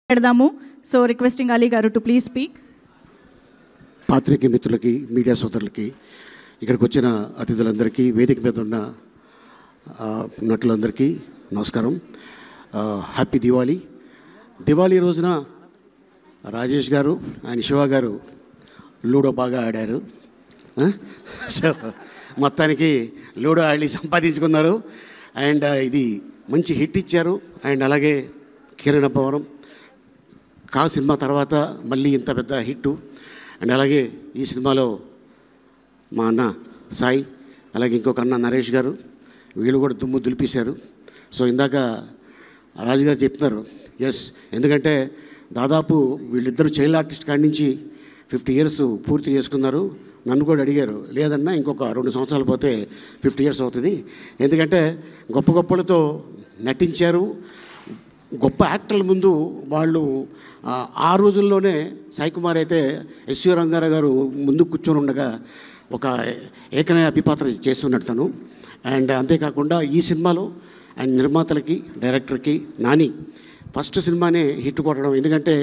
పెడదాము. So requesting Ali గారు to please speak. పాత్రికేయ మిత్రులకి, మీడియా సోదరులకి, ఇక్కడికి వచ్చిన అతిథులందరికీ, వేదిక మీద ఉన్న నటులందరికీ నమస్కారం. హ్యాపీ దివాళీ. దివాళీ రోజున రాజేష్ గారు ఆయన శివ గారు లూడో బాగా ఆడారు. సో మొత్తానికి లూడో ఆడి సంపాదించుకున్నారు. అండ్ ఇది మంచి హిట్ ఇచ్చారు. అండ్ అలాగే కిరణ్ అబ్బవరం సినిమా తర్వాత మళ్ళీ ఇంత పెద్ద హిట్టు. అండ్ అలాగే ఈ సినిమాలో మా అన్న సాయి, అలాగే ఇంకొక అన్న నరేష్ గారు, వీళ్ళు కూడా దుమ్ము దులిపేశారు. సో ఇందాక రాజుగారు చెప్తున్నారు, ఎస్, ఎందుకంటే దాదాపు వీళ్ళిద్దరూ చైల్డ్ ఆర్టిస్ట్ కాడి నుంచి 50 years పూర్తి చేసుకున్నారు. నన్ను కూడా అడిగారు, లేదన్నా ఇంకొక 2 సంవత్సరాలు పోతే 50 years అవుతుంది, ఎందుకంటే గొప్ప గొప్పలతో నటించారు. గొప్ప యాక్టర్ల ముందు వాళ్ళు ఆ రోజుల్లోనే సాయి కుమార్ అయితే ఎస్వి రంగారావు గారు ముందు కూర్చొని ఉండగా ఒక ఏకనయ అభిపాత్ర చేస్తున్నాడు తను. అండ్ అంతేకాకుండా ఈ సినిమాలో అండ్ నిర్మాతలకి, డైరెక్టర్కి, నాని ఫస్ట్ సినిమానే హిట్ కొట్టడం, ఎందుకంటే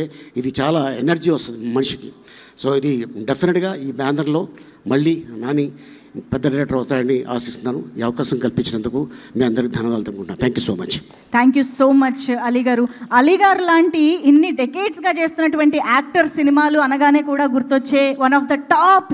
ఇది చాలా ఎనర్జీ వస్తుంది మనిషికి. సో ఇది డెఫినెట్గా ఈ బ్యానర్లో మళ్ళీ నాని పెద్ద డైరెక్టర్ అవుతారని ఆశిస్తున్నాను. ఈ అవకాశం కల్పించినందుకు మీ అందరికీ ధన్యవాదాలు తెలుపుకుంటున్నాను. Thank you so much. Thank you so much Ali గారు. అలీ గారు లాంటి ఇన్ని డెకేడ్స్గా చేస్తున్నటువంటి యాక్టర్ సినిమాలు అనగానే కూడా గుర్తొచ్చే one of the top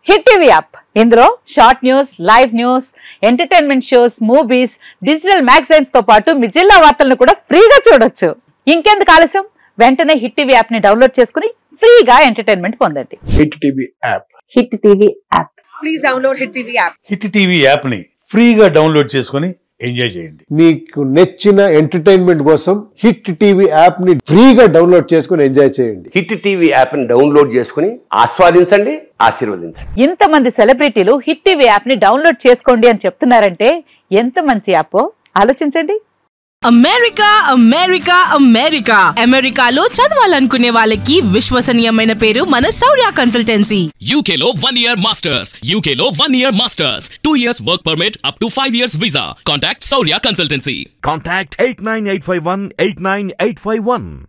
hit TV app. ఇందులో short news, live news, entertainment shows, movies, digital magazines తో పాటు మీ జిల్లా వార్తలను కూడా ఫ్రీగా చూడొచ్చు. ఇంకెందుకు ఆలస్యం, వెంటనే హిట్ టీవీ యాప్ ని డౌన్లోడ్ చేసుకుని ఫ్రీగా ఎంటర్టైన్మెంట్ పొందండి. Hit TV app. Hit TV app. Please download hit TV app. Hit TV app ని ఫ్రీగా డౌన్లోడ్ చేసుకుని ఎంజాయ్ చేయండి. మీకు నచ్చిన ఎంటర్టైన్మెంట్ కోసం హిట్ టీవీ యాప్ ని ఫ్రీగా డౌన్లోడ్ చేసుకుని ఎంజాయ్ చేయండి. హిట్ టీవీ యాప్ ని డౌన్లోడ్ చేసుకుని ఆస్వాదించండి, ఆశీర్వదించండి. ఇంతమంది సెలబ్రిటీలు హిట్ టీవీ యాప్ ని డౌన్లోడ్ చేసుకోండి అని చెప్తున్నారంటే ఎంత మంచి యాప్ ఆలోచించండి. అమెరికా అమెరికా అమెరికా అమెరికాలో చదవాలనుకునే వాళ్ళకి విశ్వసనీయమైన పేరు మన శౌర్య కన్సల్టెన్సీ. UK లో 1 year masters, UK లో 1 year masters, 2 years work permit up to 5 years visa. Contact Shaurya Consultancy. Contact 89851 89851.